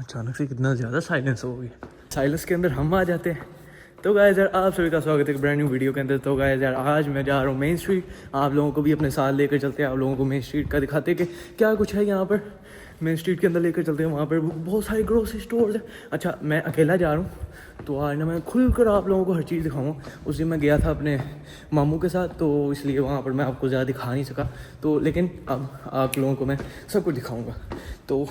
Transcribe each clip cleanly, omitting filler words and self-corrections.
अचानक से कितना ज़्यादा साइलेंस हो गया। साइलेंस के अंदर हम आ जाते हैं। तो गाइस यार आप सभी का स्वागत है एक ब्रांड न्यू वीडियो के अंदर। तो गाइस यार आज मैं जा रहा हूँ मेन स्ट्रीट। आप लोगों को भी अपने साथ लेकर चलते हैं, आप लोगों को मेन स्ट्रीट का दिखाते हैं कि क्या कुछ है यहाँ पर। मेन स्ट्रीट के अंदर लेकर चलते हैं, वहाँ पर बहुत सारे ग्रोसरी स्टोर्स हैं। अच्छा मैं अकेला जा रहा हूँ तो आज ना मैं खुल कर आप लोगों को हर चीज़ दिखाऊंगा। उस दिन मैं गया था अपने मामू के साथ, तो इसलिए वहाँ पर मैं आपको ज़्यादा दिखा नहीं सका। तो लेकिन अब आप लोगों को मैं सब कुछ दिखाऊँगा। तो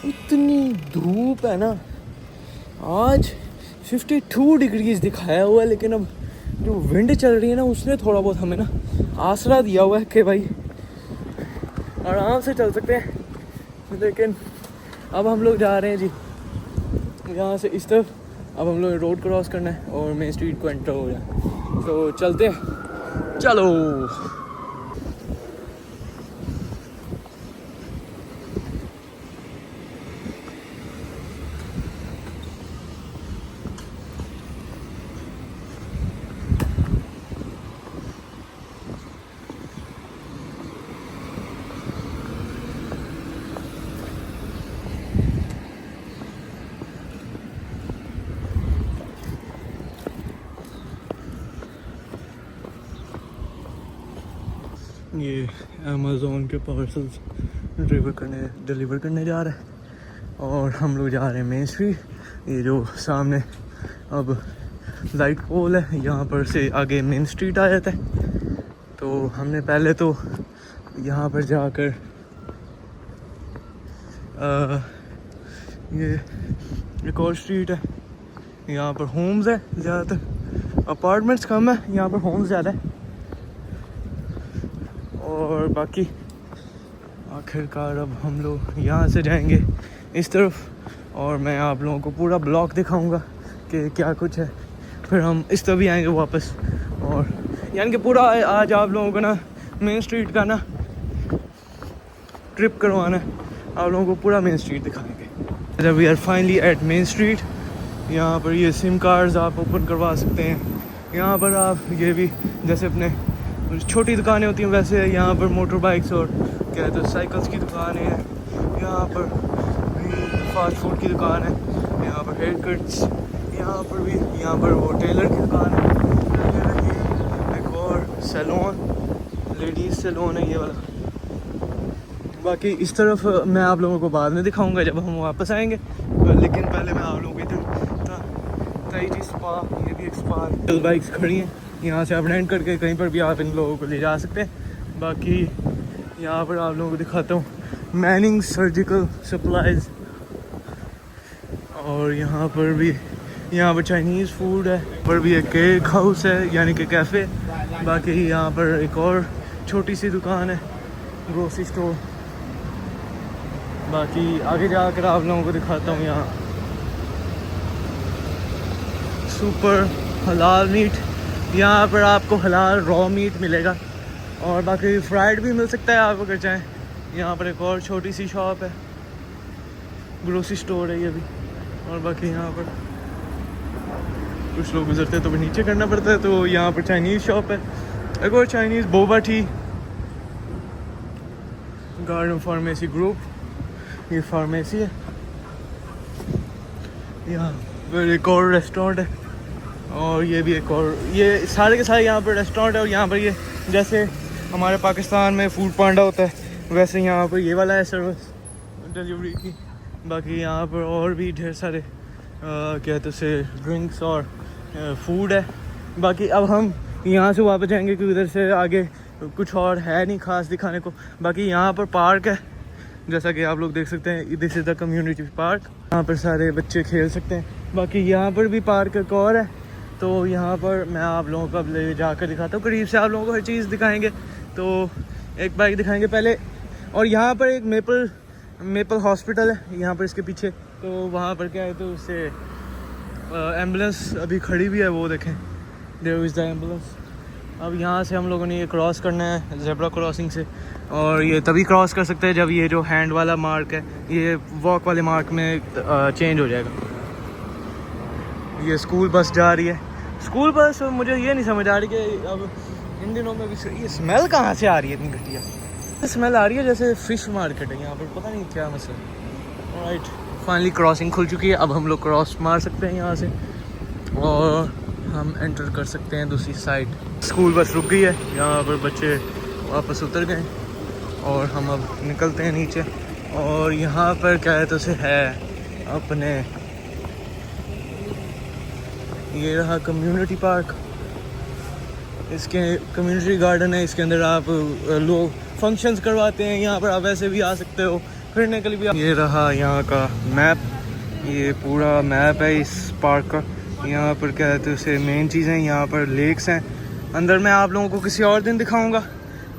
इतनी धूप है ना, आज 52 डिग्रीज दिखाया हुआ है, लेकिन अब जो विंड चल रही है ना उसने थोड़ा बहुत हमें ना आसरा दिया हुआ है कि भाई आराम से चल सकते हैं। लेकिन अब हम लोग जा रहे हैं जी यहाँ से इस तरफ। अब हम लोग रोड क्रॉस करना है और मेन स्ट्रीट को एंटर हो जाए। तो चलते हैं, चलो। ये अमेज़ोन के पार्सल्स डिलीवर करने जा रहा है और हम लोग जा रहे हैं मेन स्ट्रीट। ये जो सामने अब लाइट पोल है, यहाँ पर से आगे मेन स्ट्रीट आ जाता है। तो हमने पहले तो यहाँ पर जाकर ये एक और स्ट्रीट है, यहाँ पर होम्स है ज़्यादातर, अपार्टमेंट्स कम है, यहाँ पर होम्स ज़्यादा है। और बाकी आखिरकार अब हम लोग यहाँ से जाएंगे इस तरफ और मैं आप लोगों को पूरा ब्लॉक दिखाऊंगा कि क्या कुछ है। फिर हम इस तरफ भी आएंगे वापस, और यानी कि पूरा आज आप लोगों को ना मेन स्ट्रीट का ना ट्रिप करवाना है। आप लोगों को पूरा मेन स्ट्रीट दिखाएंगे। जब we are finally at main street, यहाँ पर ये सिम कार्ड्स आप ओपन करवा सकते हैं। यहाँ पर आप ये भी जैसे अपने छोटी दुकानें होती हैं वैसे यहाँ पर मोटर बाइक्स और क्या कहते हैं साइकिल्स की दुकानें हैं। यहाँ पर फास्ट फूड की दुकान है, यहाँ पर हेयर कट्स, यहाँ पर भी, यहाँ पर वो टेलर की दुकान है, एक और सैलून, लेडीज़ सैलून है ये वाला। बाकी इस तरफ मैं आप लोगों को बाद में दिखाऊंगा जब हम वापस आएंगे। लेकिन पहले मैं आप लोगों को इधर ताइजी स्पा, ये भी एक स्पा, बाइक्स खड़ी हैं, यहाँ से आप रेंट करके कहीं पर भी आप इन लोगों को ले जा सकते हैं। बाकी यहाँ पर आप लोगों को दिखाता हूँ मैनिंग सर्जिकल सप्लाइज, और यहाँ पर भी, यहाँ पर चाइनीज़ फूड है, पर भी एक केक हाउस है यानी कि कैफ़े। बाकी यहाँ पर एक और छोटी सी दुकान है, ग्रोसरी स्टोर। बाकी आगे जाकर आप लोगों को दिखाता हूँ यहाँ सुपर हलाल मीट, यहाँ पर आपको हलाल रॉ मीट मिलेगा और बाकी फ्राइड भी मिल सकता है आप अगर चाहें। यहाँ पर एक और छोटी सी शॉप है, ग्रोसरी स्टोर है ये भी। और बाकी यहाँ पर कुछ लोग गुजरते हैं तो फिर नीचे करना पड़ता है। तो यहाँ पर चाइनीज़ शॉप है, एक और Chinese boba tea, garden pharmacy group, ये फार्मेसी है। यहाँ पर एक और रेस्टोरेंट है और ये भी एक और, ये सारे के सारे यहाँ पर रेस्टोरेंट है। और यहाँ पर ये जैसे हमारे पाकिस्तान में फूड पांडा होता है वैसे यहाँ पर ये वाला है सर्विस डिलीवरी की। बाकी यहाँ पर और भी ढेर सारे कहते से ड्रिंक्स और फूड है। बाकी अब हम यहाँ से वापस जाएंगे क्योंकि उधर से आगे कुछ और है नहीं खास दिखाने को। बाकी यहाँ पर पार्क है जैसा कि आप लोग देख सकते हैं, this is the community park, यहाँ पर सारे बच्चे खेल सकते हैं। बाकी यहाँ पर भी पार्क एक और है, तो यहाँ पर मैं आप लोगों को अब ले जाकर दिखाता हूँ, करीब से आप लोगों को हर चीज़ दिखाएंगे। तो एक बाइक दिखाएंगे पहले, और यहाँ पर एक मेपल हॉस्पिटल है यहाँ पर इसके पीछे। तो वहाँ पर क्या है, तो उससे एम्बुलेंस अभी खड़ी भी है, वो देखें, देयर इज़ द एम्बुलेंस। अब यहाँ से हम लोगों ने ये क्रॉस करना है ज़ेब्रा क्रॉसिंग से, और ये तभी क्रॉस कर सकते हैं जब ये जो हैंड वाला मार्क है ये वॉक वाले मार्क में चेंज हो जाएगा। ये स्कूल बस जा रही है, स्कूल बस। मुझे ये नहीं समझ आ रही कि अब इन दिनों में भी ये स्मेल कहाँ से आ रही है इतनी घटिया। स्मेल आ रही है जैसे फिश मार्केट है यहाँ पर, पता नहीं क्या मसला। राइट, फाइनली क्रॉसिंग खुल चुकी है, अब हम लोग क्रॉस मार सकते हैं यहाँ से और हम एंटर कर सकते हैं दूसरी साइड। स्कूल बस रुक गई है, यहाँ पर बच्चे वापस उतर गए और हम अब निकलते हैं नीचे। और यहाँ पर क्या है तो से है अपने, ये रहा कम्युनिटी पार्क, इसके कम्युनिटी गार्डन है, इसके अंदर आप लोग फंक्शंस करवाते हैं, यहाँ पर आप वैसे भी आ सकते हो, फिरने के लिए भी। ये रहा यहाँ का मैप, ये पूरा मैप है इस पार्क का। यहाँ पर क्या है तो उसे मेन चीज़ें, यहाँ पर लेक्स हैं, अंदर मैं आप लोगों को किसी और दिन दिखाऊंगा,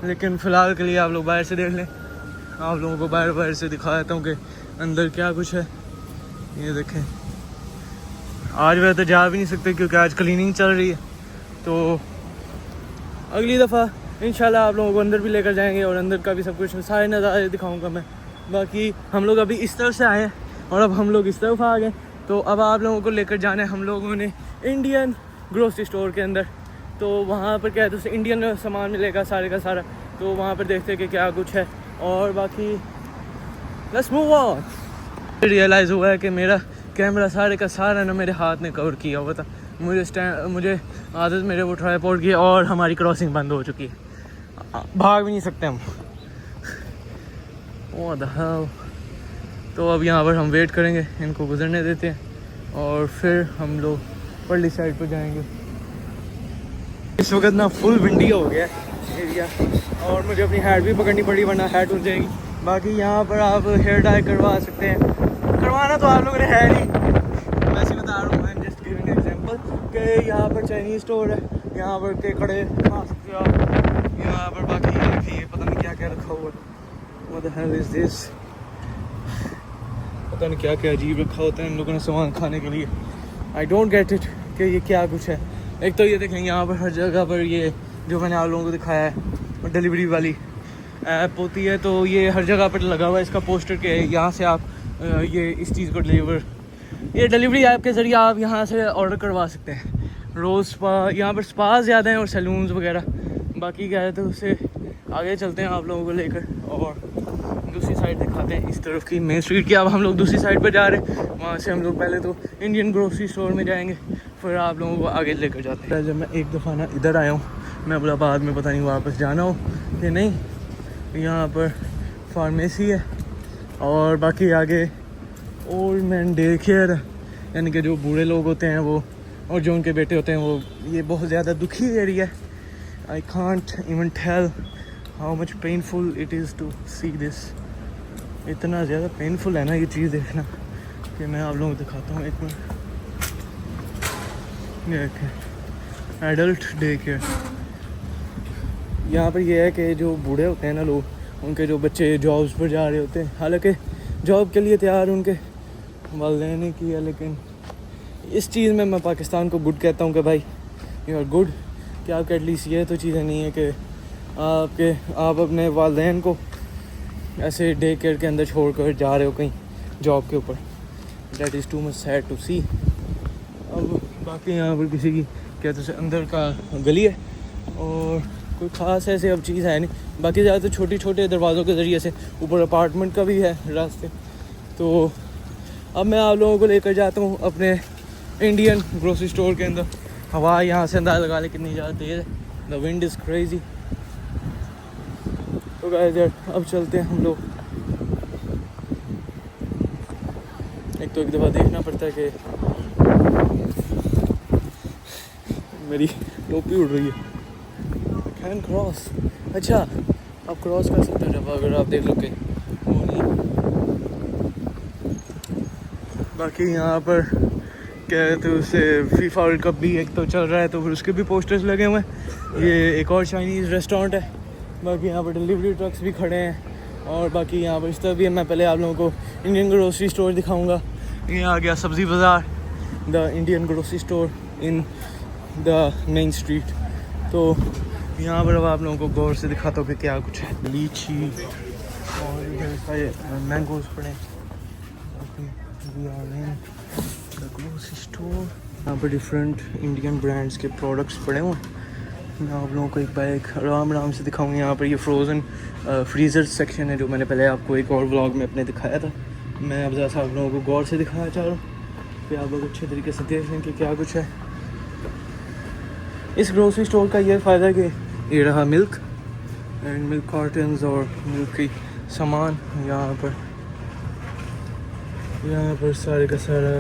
लेकिन फ़िलहाल के लिए आप लोग बाहर से देख लें। आप लोगों को बाहर से दिखा देता हूँ कि अंदर क्या कुछ है। ये देखें, आज वह तो जा भी नहीं सकते क्योंकि आज क्लीनिंग चल रही है, तो अगली दफ़ा इंशाल्लाह आप लोगों को अंदर भी लेकर जाएंगे और अंदर का भी सब कुछ सारे नज़ारे दिखाऊंगा मैं। बाकी हम लोग अभी इस तरफ से आए हैं और अब हम लोग इस तरफ आ गए, तो अब आप लोगों को लेकर जाना है हम लोगों ने इंडियन ग्रोसरी स्टोर के अंदर। तो वहाँ पर क्या है तो इंडियन सामान मिलेगा सारे का सारा, तो वहाँ पर देखते हैं कि क्या कुछ है। और बाकी लेट्स मूव ऑन। रियलाइज़ हुआ है कि मेरा कैमरा सारे का सारा ना मेरे हाथ ने कवर किया हुआ था, मुझे आदत मेरे वो ट्राइपॉड की, और हमारी क्रॉसिंग बंद हो चुकी है, भाग भी नहीं सकते हम। ओह द हेल। तो अब यहाँ पर हम वेट करेंगे, इनको गुजरने देते हैं और फिर हम लोग पर्ली साइड पर जाएंगे। इस वक्त ना फुल विंडी हो गया है एरिया और मुझे अपनी हैट भी पकड़नी पड़ी वरना हैट उड़ जाएगी। बाकी यहाँ पर आप हेयर डाई करवा सकते हैं, करवाना तो आप लोगों ने है नहीं, वैसे बता रहा हूँ, I am just giving example कि यहाँ पर चाइनीज़ स्टोर है, यहाँ पर के कड़े खा सकते हो आप। यहाँ पर बाकी देखिए पता नहीं क्या क्या रखा हुआ है, what the hell is this, पता नहीं क्या क्या अजीब रखा होता है इन लोगों ने सामान खाने के लिए। आई डोंट गेट इट कि ये क्या कुछ है। एक तो ये देखेंगे यहाँ पर हर जगह पर ये जो मैंने आप लोगों को दिखाया है डिलीवरी वाली ऐप होती है, तो ये हर जगह पर लगा हुआ है इसका पोस्टर के यहाँ से आप ये इस चीज़ को ये डिलीवरी ऐप के ज़रिए आप यहाँ से ऑर्डर करवा सकते हैं। रोज़ स्पा, यहाँ पर स्पा ज़्यादा हैं और सैलून्स वगैरह। बाकी क्या है तो उससे आगे चलते हैं आप लोगों को लेकर और दूसरी साइड दिखाते हैं, इस तरफ की मेन स्ट्रीट की। अब हम लोग दूसरी साइड पर जा रहे हैं, वहाँ से हम लोग पहले तो इंडियन ग्रोसरी स्टोर में जाएंगे, फिर आप लोगों को आगे लेकर जाते हैं। जब मैं एक दफ़ा ना इधर आया हूँ, मैं बोला बाद में पता नहीं वापस जाना हो कि नहीं। यहाँ पर फार्मेसी है और बाकी आगे ओल्ड मैन डे केयर, यानी कि जो बूढ़े लोग होते हैं वो और जो उनके बेटे होते हैं वो, ये बहुत ज़्यादा दुखी एरिया है। I can't even tell how much painful it is to see this. इतना ज़्यादा पेनफुल है ना ये चीज़ देखना कि मैं आप लोगों को दिखाता हूँ एक मिनट। ये देखें, एडल्ट डे केयर। यहाँ पर ये है कि जो बूढ़े होते हैं ना लोग, उनके जो बच्चे जॉब्स पर जा रहे होते हैं, हालांकि जॉब के लिए तैयार उनके वालिदैन ने किया, लेकिन इस चीज़ में मैं पाकिस्तान को गुड कहता हूँ कि भाई यू आर गुड कि आपके एटलीस्ट ये तो चीज़ें नहीं है कि आप अपने वालिदैन को ऐसे डे केयर के अंदर छोड़ कर जा रहे हो कहीं जॉब के ऊपर। That is too much sad to see. अब बाकी यहाँ पर किसी की क्या तो अंदर का गली है और कोई ख़ास ऐसे अब चीज़ है नहीं। बाकी ज़्यादातर छोटे छोटे दरवाज़ों के ज़रिए से ऊपर अपार्टमेंट का भी है रास्ते। तो अब मैं आप लोगों को लेकर जाता हूँ अपने इंडियन ग्रोसरी स्टोर के अंदर। हवा यहाँ से अंदाज़ा लगा ले कितनी ज़्यादा तेज़ है, द विंड इज़ क्रेजी। तो गाइस यार अब चलते हैं हम लोग। एक तो एक दफ़ा देखना पड़ता है कि मेरी टोपी उड़ रही है। कैन क्रॉस, अच्छा आप क्रॉस कर सकते हो जब अगर आप देख लो कि वो नहीं। बाकी यहाँ पर क्या है तो उससे फीफा वर्ल्ड कप भी एक तो चल रहा है, तो फिर उसके भी पोस्टर्स लगे हुए हैं। ये एक और चाइनीज़ रेस्टोरेंट है। बाकी यहाँ पर डिलीवरी ट्रक्स भी खड़े हैं और बाकी यहाँ पर इस तरह भी है। मैं पहले आप लोगों को इंडियन ग्रोसरी स्टोर दिखाऊंगा। ये आ गया सब्ज़ी बाज़ार, the Indian grocery store in the main street. तो यहाँ पर अब आप लोगों को गौर से दिखाता हूँ कि क्या कुछ है। लीची और इधर सारे मैंगोज पड़े। ग्रोसरी स्टोर, यहाँ पर डिफरेंट इंडियन ब्रांड्स के प्रोडक्ट्स पड़े हुए हैं। मैं आप लोगों को एक बाइक आराम से दिखाऊंगा। यहाँ पर ये फ्रोज़न फ्रीज़र सेक्शन है जो मैंने पहले आपको एक और व्लॉग में अपने दिखाया था। मैं अब ज़रा आप लोगों को गौर से दिखाना चाह रहा हूँ कि आप लोग अच्छे तरीके से देख लें कि क्या कुछ है। इस ग्रोसरी स्टोर का ये फ़ायदा है कि ये रहा मिल्क एंड मिल्क कार्टन्स और मिल्क की सामान। यहाँ पर सारे का सारा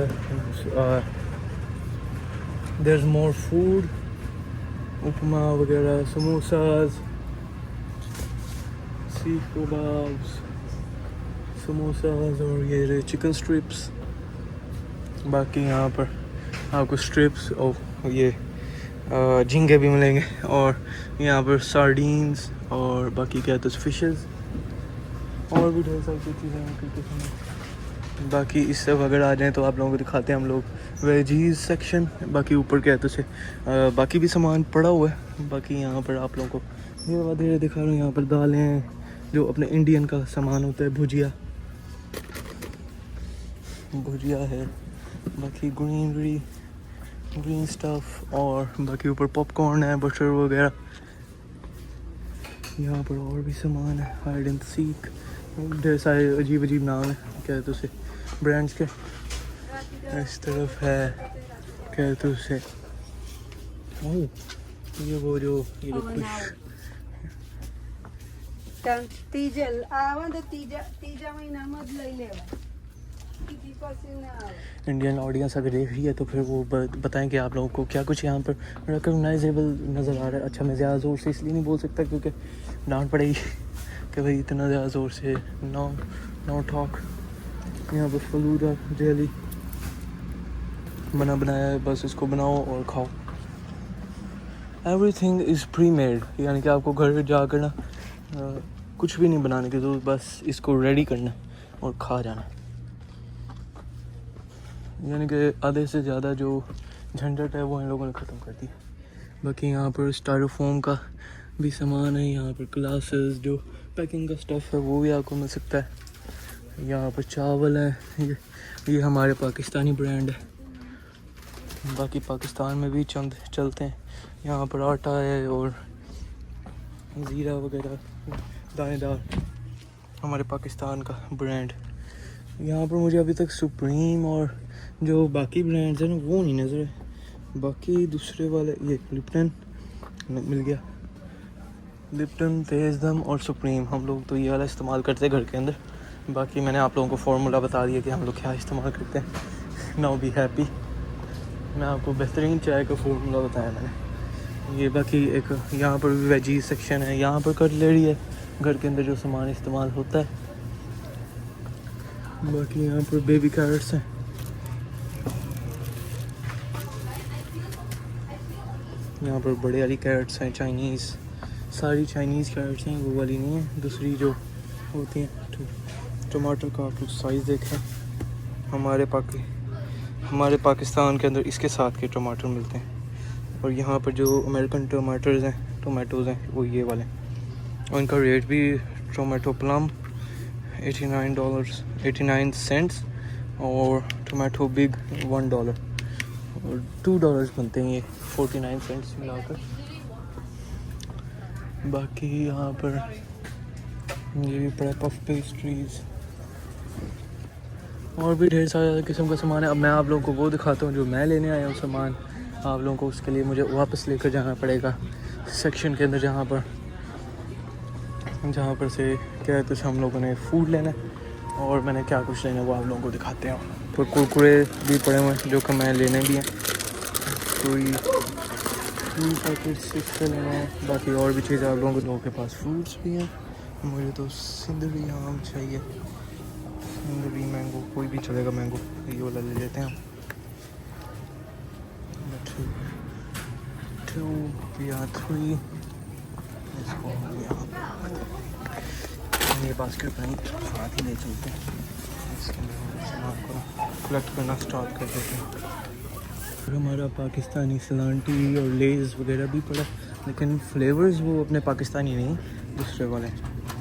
देयर इज़ मोर फूड, उपमा वगैरह, समोसाज, सीख कबाब्स, समोसाज और ये रहे चिकन स्ट्रिप्स। बाकी यहाँ पर आपको स्ट्रिप्स और ये झींगे भी मिलेंगे और यहाँ पर सार्डीन्स और बाकी क्या तो फिशेस और भी ढेर सारी चीज़ें हैं। बाकी इस सब अगर आ जाएँ तो आप लोगों को दिखाते हैं हम लोग वेजीज सेक्शन। बाकी ऊपर क्या है तो से बाकी भी सामान पड़ा हुआ है। बाकी यहाँ पर आप लोगों को ये धीरे दिखा रहा हूँ। यहाँ पर दालें हैं जो अपने इंडियन का सामान होता है, भुजिया है, बाकी ग्रीन स्टफ और बाकी ऊपर पॉपकॉर्न है, बटर वगैरह। यहाँ पर और भी सामान है, हाइड एंड सीक, ढेर सारे अजीब नाम है क्या है तो से ब्रांड्स के। इस तरफ है क्या है तो उसे ये वो जो ये कुछ इंडियन ऑडियंस अगर देख रही है तो फिर वो बताएं कि आप लोगों को क्या कुछ यहाँ पर रिकॉग्नाइजेबल नज़र आ रहा है। अच्छा, मैं ज़्यादा ज़ोर से इसलिए नहीं बोल सकता क्योंकि डांट पड़ेगी कि भाई इतना ज़्यादा ज़ोर से नो टॉक। यहाँ पर फलूदा जेली बनाया है, बस इसको बनाओ और खाओ। एवरीथिंग इज़ प्री मेड, यानी कि आपको घर जाकर ना कुछ भी नहीं बनाने की ज़रूरत, बस इसको रेडी करना और खा जाना। यानी कि आधे से ज़्यादा जो झंझट है वो इन लोगों ने ख़त्म कर दी। बाकी यहाँ पर स्टायरोफोम का भी सामान है, यहाँ पर ग्लासेस जो पैकिंग का स्टफ़ है वो भी आपको मिल सकता है। यहाँ पर चावल है, ये हमारे पाकिस्तानी ब्रांड है। बाकी पाकिस्तान में भी चंद चलते हैं। यहाँ पर आटा है और ज़ीरा वगैरह दानेदार, हमारे पाकिस्तान का ब्रांड। यहाँ पर मुझे अभी तक सुप्रीम और जो बाकी ब्रांड्स हैं ना वो नहीं नज़र है। बाकी दूसरे वाले ये लिप्टन मिल गया, लिप्टन, तेज़दम और सुप्रीम, हम लोग तो ये वाला इस्तेमाल करते हैं घर के अंदर। बाकी मैंने आप लोगों को फार्मूला बता दिया कि हम लोग क्या इस्तेमाल करते हैं। नाउ बी हैप्पी, मैं आपको बेहतरीन चाय का फार्मूला बताया मैंने। ये बाकी एक यहाँ पर भी वेजीज सेक्शन है, यहाँ पर कटलरी है, घर के अंदर जो सामान इस्तेमाल होता है। बाकी यहाँ पर बेबी कैरेट्स हैं, यहाँ पर बड़े वाली कैरेट्स हैं, चाइनीज़, सारी चाइनीज़ कैरेट्स हैं, वो वाली नहीं है, दूसरी जो होती हैं। टमाटर का आप लोग साइज़ देखें, हमारे पाकिस्तान के अंदर इसके साथ के टमाटर मिलते हैं। और यहाँ पर जो अमेरिकन टोमेटोज़ हैं वो ये वाले, और इनका रेट भी टोमेटो प्लम $89 सेंट्स और टोमेटो बिग $1 और $2 बनते हैं ये 49 सेंट्स मिलाकर। बाकी यहाँ पर ये भी पड़ा पफ पेस्ट्रीज और भी ढेर सारे किस्म का सामान है। अब मैं आप लोगों को वो दिखाता हूँ जो मैं लेने आया हूँ सामान। आप लोगों को उसके लिए मुझे वापस लेकर जाना पड़ेगा सेक्शन के अंदर, जहाँ पर से क्या है तो हम लोगों ने फूड लेना है और मैंने क्या कुछ लेना है वो आप लोगों को दिखाते हैं। तो कुरकुरे भी पड़े हुए हैं जो कि मैं लेने भी हैं, कोई 2 पैकेट्स इससे लेना है। बाकी और भी चीज़ें आप लोगों के पास फ्रूट्स भी हैं। मुझे तो सिंदरी आम चाहिए, सिंदरी मैंगो, कोई भी चलेगा मैंगो, ये वाला ले लेते हैं हम। 2 या 3 इसको ये बास्केट नहीं साथ ही ले चलते हैं, इसके अंदर सामान को कलेक्ट करना स्टार्ट कर देते हैं। और हमारा पाकिस्तानी सलांटी और लेज़ वगैरह भी पड़ा, लेकिन फ्लेवर्स वो अपने पाकिस्तानी नहीं, दूसरे वाले।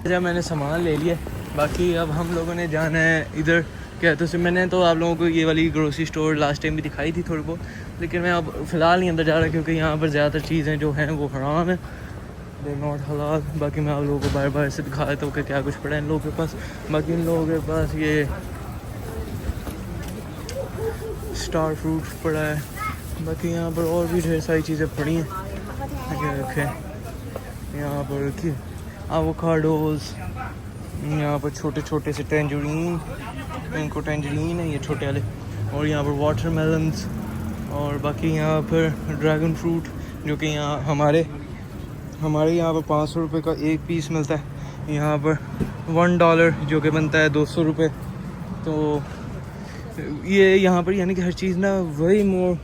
जब मैंने सामान ले लिया, बाकी अब हम लोगों ने जाना है इधर क्या तो से। मैंने तो आप लोगों को ये वाली ग्रोसरी स्टोर लास्ट टाइम भी दिखाई थी थोड़ी बहुत, लेकिन मैं अब फ़िलहाल नहीं अंदर जा रहा क्योंकि यहाँ पर ज़्यादातर चीज़ें जो हैं वो हराम है, दे नॉट हलाल। बाकी मैं आप लोगों को बार बार से दिखा देता हूँ कि क्या कुछ पड़ा है इन लोगों के पास। बाकी इन लोगों के पास ये स्टार फ्रूट पड़ा है, बाकी यहाँ पर और भी ढेर सारी चीज़ें पड़ी हैं। ये रखें यहाँ पर कि एवोकाडोस, यहाँ पर छोटे छोटे से टेंजरीन, इनको टेंजरीन है ये छोटे वाले, और यहाँ पर वाटरमेलन्स, और बाकी यहाँ पर ड्रैगन फ्रूट जो कि यहाँ हमारे यहाँ पर 500 रुपये का एक पीस मिलता है, यहाँ पर $1 जो कि बनता है 200 रुपये। तो ये यहाँ पर यानी कि हर चीज़ ना वही मोर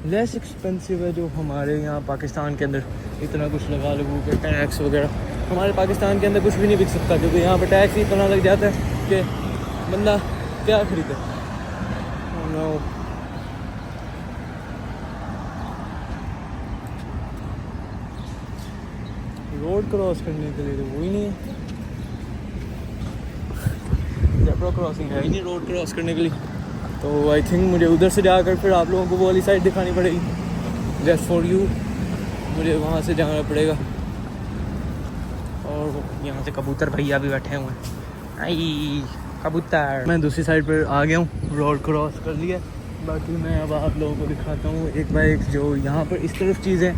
लेस एक्सपेंसिव है जो हमारे यहाँ पाकिस्तान के अंदर इतना कुछ लगा लगू के टैक्स वगैरह। हमारे पाकिस्तान के अंदर कुछ भी नहीं बिक सकता क्योंकि यहाँ पर टैक्स ही इतना लग जाता है कि बंदा क्या खरीदे। रोड क्रॉस करने के लिए तो वही नहीं है, ज़ेब्रा क्रॉसिंग है ही नहीं रोड क्रॉस करने के लिए। तो आई थिंक मुझे उधर से जाकर फिर आप लोगों को वो वाली साइड दिखानी पड़ेगी, जस्ट फॉर यू। मुझे वहाँ से जाना पड़ेगा। और यहाँ से कबूतर भैया भी बैठे हुए हैं, आई कबूतर। मैं दूसरी साइड पर आ गया हूँ, रोड क्रॉस कर लिया। बाकी मैं अब आप लोगों को दिखाता हूँ एक बार एक जो यहाँ पर इस तरफ चीज़ें।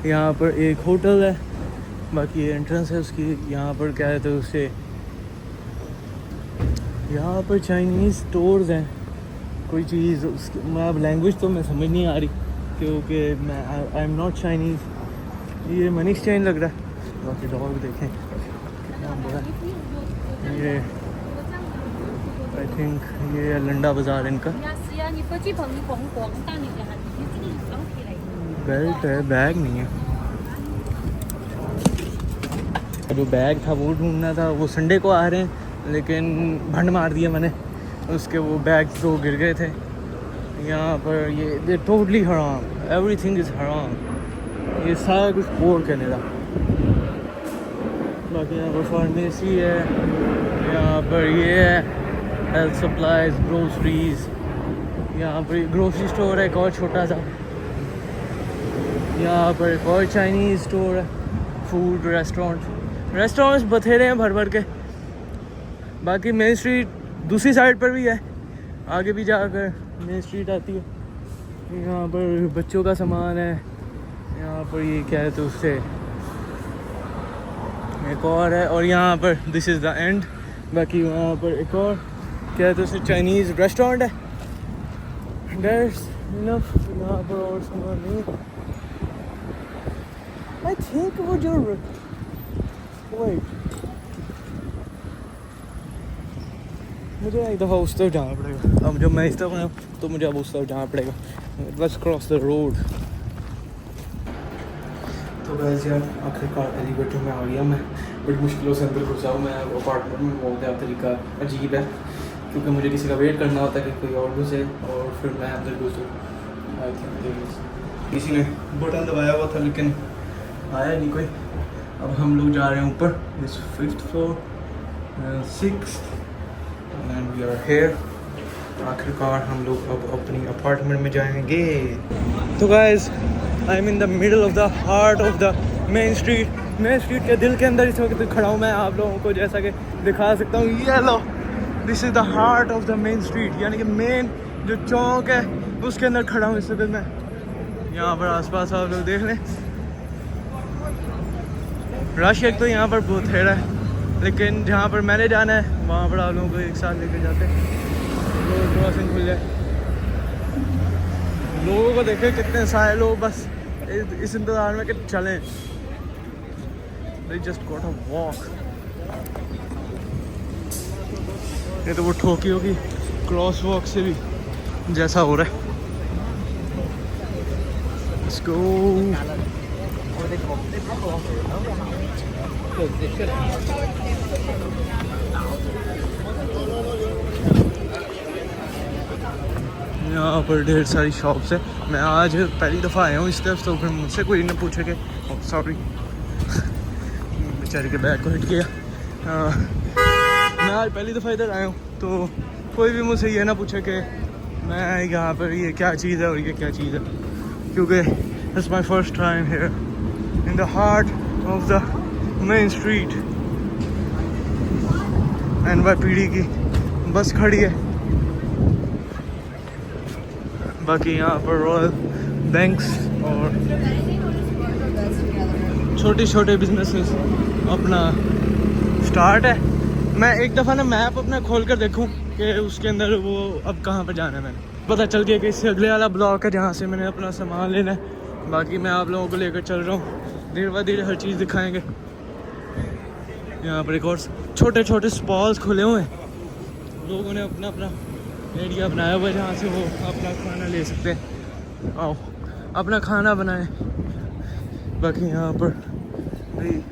यहाँ पर एक होटल है, बाकी ये एंट्रेंस है उसकी। यहाँ पर क्या है तो उससे यहाँ पर चाइनीज़ स्टोर्स हैं, कोई चीज़ उसकी मैं अब लैंग्वेज तो मैं समझ नहीं आ रही क्योंकि मैं आई एम नॉट चाइनीज़। ये मनी एक्सचेंज लग रहा है। बाकी डॉग देखें कितना बड़ा, ये आई थिंक ये लंडा बाज़ार इनका। बेल्ट है, बैग नहीं है। जो बैग था वो ढूंढना था, वो संडे को आ रहे हैं लेकिन भंड मार दिया मैंने उसके, वो बैग तो गिर गए थे। यहाँ पर ये दे टोटली हराम, एवरीथिंग इज़ हराम, ये सारा कुछ पोर कनाडा। बाकी यहाँ पर फार्मेसी है, यहाँ पर ये है हेल्थ सप्लाईज, ग्रोसरीज। यहाँ पर ग्रोसरी स्टोर है एक और छोटा सा। यहाँ पर एक और चाइनीज़ स्टोर है, फूड रेस्टोरेंट्स बथेरे हैं भर भर के। बाकी मेन स्ट्रीट दूसरी साइड पर भी है, आगे भी जाकर मेन स्ट्रीट आती है। यहाँ पर बच्चों का सामान है, यहाँ पर ये क्या है तो उससे एक और है, और यहाँ पर दिस इज़ द एंड। बाकी वहाँ पर एक और क्या है तो उससे चाइनीज़ रेस्टोरेंट है। That's enough. यहाँ पर और सामान नहीं। आई थिंक वो जो वेट मुझे एक दफ़ा उस तरफ जाना पड़ेगा। अब जब मैं इस तरफ आया तो मुझे अब उस तरफ जाना पड़ेगा। Let's cross the road. तो गाइस यार आखिरकार एलिवेटर में आ गया मैं, बड़ी मुश्किलों से अंदर घुसा हूँ मैं अपार्टमेंट में। बहुत ज़्यादा तरीका अजीब है क्योंकि मुझे किसी का वेट करना होता है कि कोई और घुसे और फिर मैं अंदर घुसूँ। आई थिंक किसी ने बटन दबाया हुआ था लेकिन आया नहीं कोई। अब हम लोग जा रहे हैं ऊपर, इस 5th floor 6th and we are here. आखिरकार हम लोग अब अपनी अपार्टमेंट में जाएंगे। तो guys I am in the middle of the heart of the main street के दिल के अंदर इस वक्त खड़ा हूँ मैं। आप लोगों को जैसा कि दिखा सकता हूँ, ये लो this is the heart of the main street, यानी कि मेन जो चौक है उसके अंदर खड़ा हूँ इस वक्त मैं। यहाँ पर आसपास आप लोग देख लें, रश एक तो यहाँ पर बहुत है रहा है, लेकिन जहाँ पर मैंने जाना है वहाँ पर आप लोगों को एक साथ लेकर जाते हैं। रोड क्रॉसिंग खुल जाए, लोगों को देखे कितने सारे लोग बस इस इंतज़ार में कि चलें। They just got a walk। ये तो वो टोक्यो की क्रॉस वॉक से भी जैसा हो रहा है। Let's go। यहाँ पर ढेर सारी शॉप्स है। मैं आज पहली दफ़ा आया हूँ इस तरफ, तो फिर मुझसे कोई ना पूछे कि सॉरी बेचारे के बैग को हिट किया। मैं आज पहली दफ़ा इधर आया हूँ तो कोई भी मुझसे ये ना पूछे कि मैं यहाँ पर ये क्या चीज़ है और ये क्या चीज़ है, क्योंकि it's my first time here in the heart of the main street. NYPD की बस खड़ी है। बाकी यहाँ पर रॉयल बैंक्स और छोटे छोटे बिजनेसेस अपना स्टार्ट है। मैं एक दफ़ा ना मैप अपना खोल कर देखूँ कि उसके अंदर वो अब कहाँ पर जाना है। मैंने पता चल गया कि इससे अगले वाला ब्लॉक है जहाँ से मैंने अपना सामान लेना है। बाकी मैं आप लोगों को लेकर चल रहा हूँ, धीरे ब धीरे हर चीज़ दिखाएंगे। यहाँ पर एक और छोटे छोटे स्टॉल्स खुले हुए हैं, लोगों ने अपना अपना एरिया बनाया हुआ है जहाँ से वो अपना खाना ले सकते हैं। आओ अपना खाना बनाएं। बाकी यहाँ पर भाई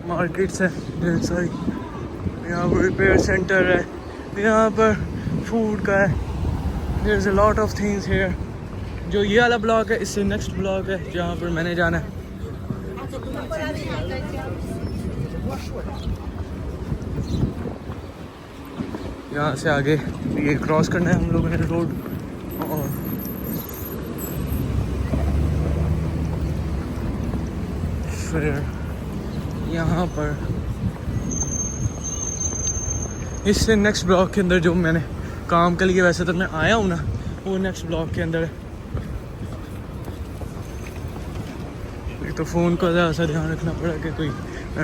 मार्केट्स है ढेर सारी, यहाँ पर रिपेयर सेंटर है, यहाँ पर फूड का है। There is a lot of things here. जो ये वाला ब्लॉक है इससे नेक्स्ट ब्लॉक है जहाँ पर मैंने जाना है। यहाँ से आगे ये क्रॉस करना है हम लोगों ने रोड, और फिर यहाँ पर इससे नेक्स्ट ब्लॉक के अंदर जो मैंने काम के लिए वैसे तो मैं आया हूँ ना, वो नेक्स्ट ब्लॉक के अंदर है। एक तो फ़ोन का ज़्यादा सा ध्यान रखना पड़ा कि कोई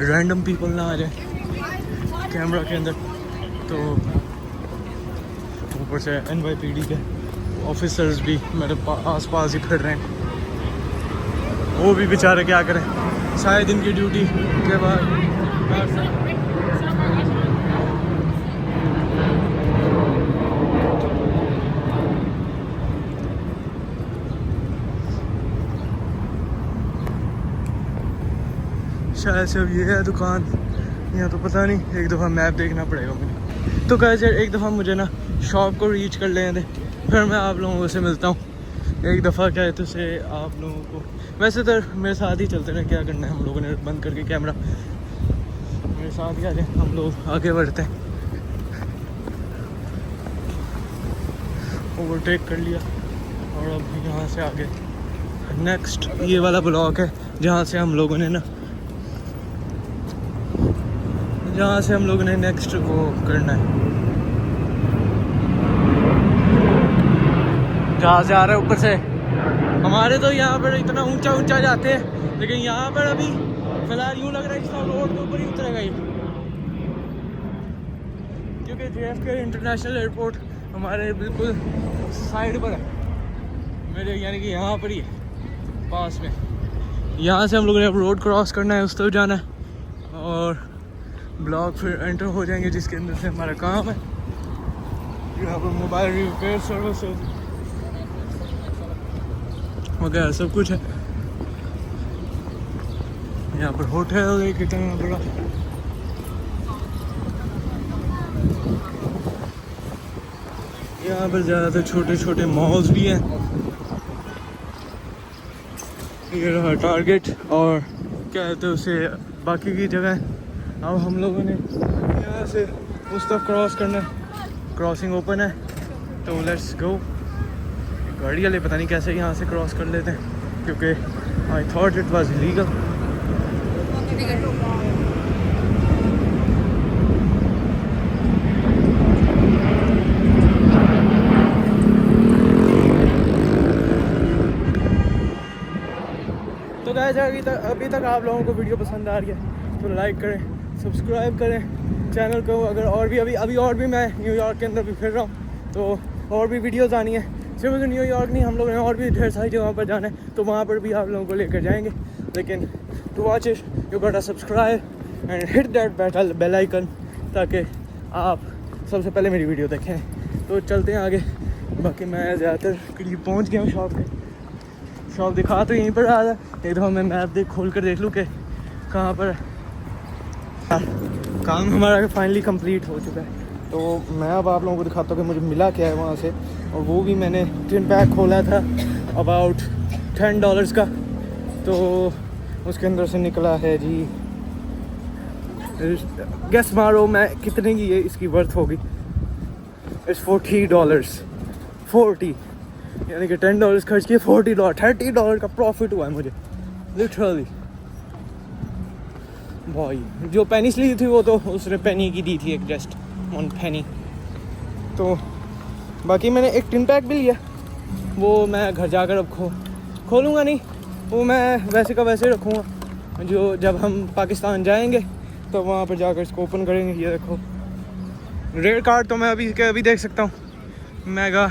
रैंडम पीपल ना आ जाए कैमरा के अंदर। तो ऊपर से NYPD के ऑफिसर्स भी मेरे आस पास ही फिर रहे हैं, वो भी बेचारे क्या करें, शायद इनकी ड्यूटी के बाद शायद से अब ये है दुकान, यहाँ तो पता नहीं, एक दफ़ा मैप देखना पड़ेगा मुझे। तो कह एक दफ़ा मुझे ना शॉप को रीच कर लेने दे, फिर मैं आप लोगों से मिलता हूँ। एक दफ़ा क्या है तो से आप लोगों को, वैसे तो मेरे साथ ही चलते रहे, क्या करना है, हम लोगों ने बंद करके कैमरा, मेरे साथ ही आ जाए, हम लोग आगे बढ़ते हैं। ओवरटेक कर लिया और अब यहाँ से आगे नेक्स्ट ये वाला ब्लॉक है जहाँ से हम लोगों ने नेक्स्ट वो करना है। जहाँ से आ रहे हैं ऊपर से, हमारे तो यहाँ पर इतना ऊंचा ऊंचा जाते हैं, लेकिन यहाँ पर अभी फिलहाल यूँ लग रहा है कि रोड के ऊपर ही उतरेगा ये, क्योंकि JFK इंटरनेशनल एयरपोर्ट हमारे बिल्कुल साइड पर है मेरे, यानी कि यहाँ पर ही है पास में। यहाँ से हम लोगों ने अब रोड क्रॉस करना है, उस तरफ जाना है और ब्लॉक फिर एंटर हो जाएंगे जिसके अंदर से हमारा काम है। यहाँ पर मोबाइल रिपेयर सर्विसेज वगैरह सब कुछ है। यहाँ पर होटल है कितना बड़ा, यहाँ पर ज़्यादातर छोटे छोटे मॉल्स भी हैं। ये रहा टारगेट और क्या कहते हैं उसे बाकी की जगह। अब हम लोगों ने यहाँ से उस तरफ क्रॉस करना है, क्रॉसिंग ओपन है तो लेट्स गो। गाड़ी वाले पता नहीं कैसे यहाँ से क्रॉस कर लेते हैं, क्योंकि I thought it was illegal. तो गाइस अभी तक आप लोगों को वीडियो पसंद आ रही है तो लाइक करें, सब्सक्राइब करें चैनल को। अगर और भी अभी और भी मैं न्यूयॉर्क के अंदर भी फिर रहा हूँ तो और भी वीडियोज़ आनी है। सिर्फ न्यूयॉर्क नहीं, हम लोग ने और भी ढेर सारी जगहों पर जाना है, तो वहाँ पर भी आप लोगों को लेकर जाएंगे। लेकिन to watch it you got to subscribe and hit that bell icon, ताकि आप सबसे पहले मेरी वीडियो देखें। तो चलते हैं आगे। बाकी मैं ज़्यादातर करीब पहुँच गया हूँ शॉप पे। शॉप दिखा तो यहीं पर रहा था, एक दफ़ा मैं मैप खोल कर देख लूँ कि कहाँ पर है। काम हमारा फाइनली कंप्लीट हो चुका है, तो मैं अब आप लोगों को दिखाता हूँ कि मुझे मिला क्या है वहाँ से। और वो भी मैंने टिन पैक खोला था अबाउट $10 का, तो उसके अंदर से निकला है जी, गेस मारो मैं कितने की ये इसकी वर्थ होगी। इट्स $40। 40, यानी कि $10 खर्च किए, $40, $30 का प्रॉफिट हुआ है मुझे लिटरली। भाई जो पेनीस ली थी वो तो उसने पेनी की दी थी, एक जस्ट 1 penny। तो बाकी मैंने एक टिन पैक भी लिया, वो मैं घर जाकर अब खोलूँगा नहीं, वो मैं वैसे का वैसे रखूँगा। जो जब हम पाकिस्तान जाएंगे तो वहाँ पर जाकर इसको ओपन करेंगे। ये देखो रेड कार्ड तो मैं अभी देख सकता हूँ, मेगा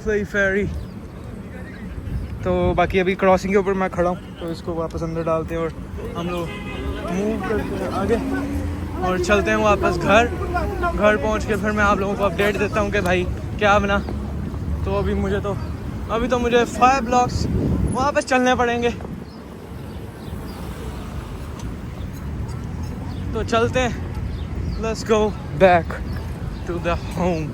क्ले फेरी। तो बाकी अभी क्रॉसिंग के ऊपर मैं खड़ा हूँ, तो इसको वापस अंदर डालते हैं और हम लोग मूव करते हैं आगे और चलते हैं वापस घर पहुँच के फिर मैं आप लोगों को अपडेट देता हूँ कि भाई क्या बना। तो अभी तो मुझे 5 ब्लॉक्स वापस चलने पड़ेंगे, तो चलते हैं। Let's go back to the home.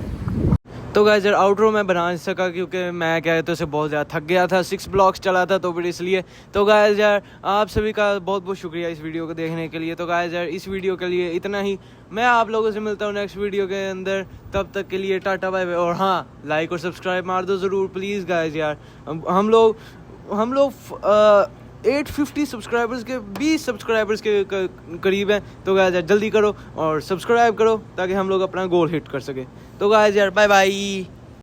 तो गाइस यार आउटरो मैं बना नहीं सका क्योंकि मैं क्या कहते हैं बहुत ज़्यादा थक गया था, 6 ब्लॉक्स चला था, तो फिर इसलिए। तो गाइस यार आप सभी का बहुत बहुत शुक्रिया इस वीडियो को देखने के लिए। तो गाइस यार इस वीडियो के लिए इतना ही, मैं आप लोगों से मिलता हूँ नेक्स्ट वीडियो के अंदर, तब तक के लिए टाटा बाय बाय। और हाँ, लाइक और सब्सक्राइब मार दो ज़रूर प्लीज़ गाइस यार। हम लोग 850 सब्सक्राइबर्स के 20 सब्सक्राइबर्स के करीब हैं। तो गाइस यार जल्दी करो और सब्सक्राइब करो ताकि हम लोग अपना गोल हिट कर सके। तो गाइस यार बाय बाय।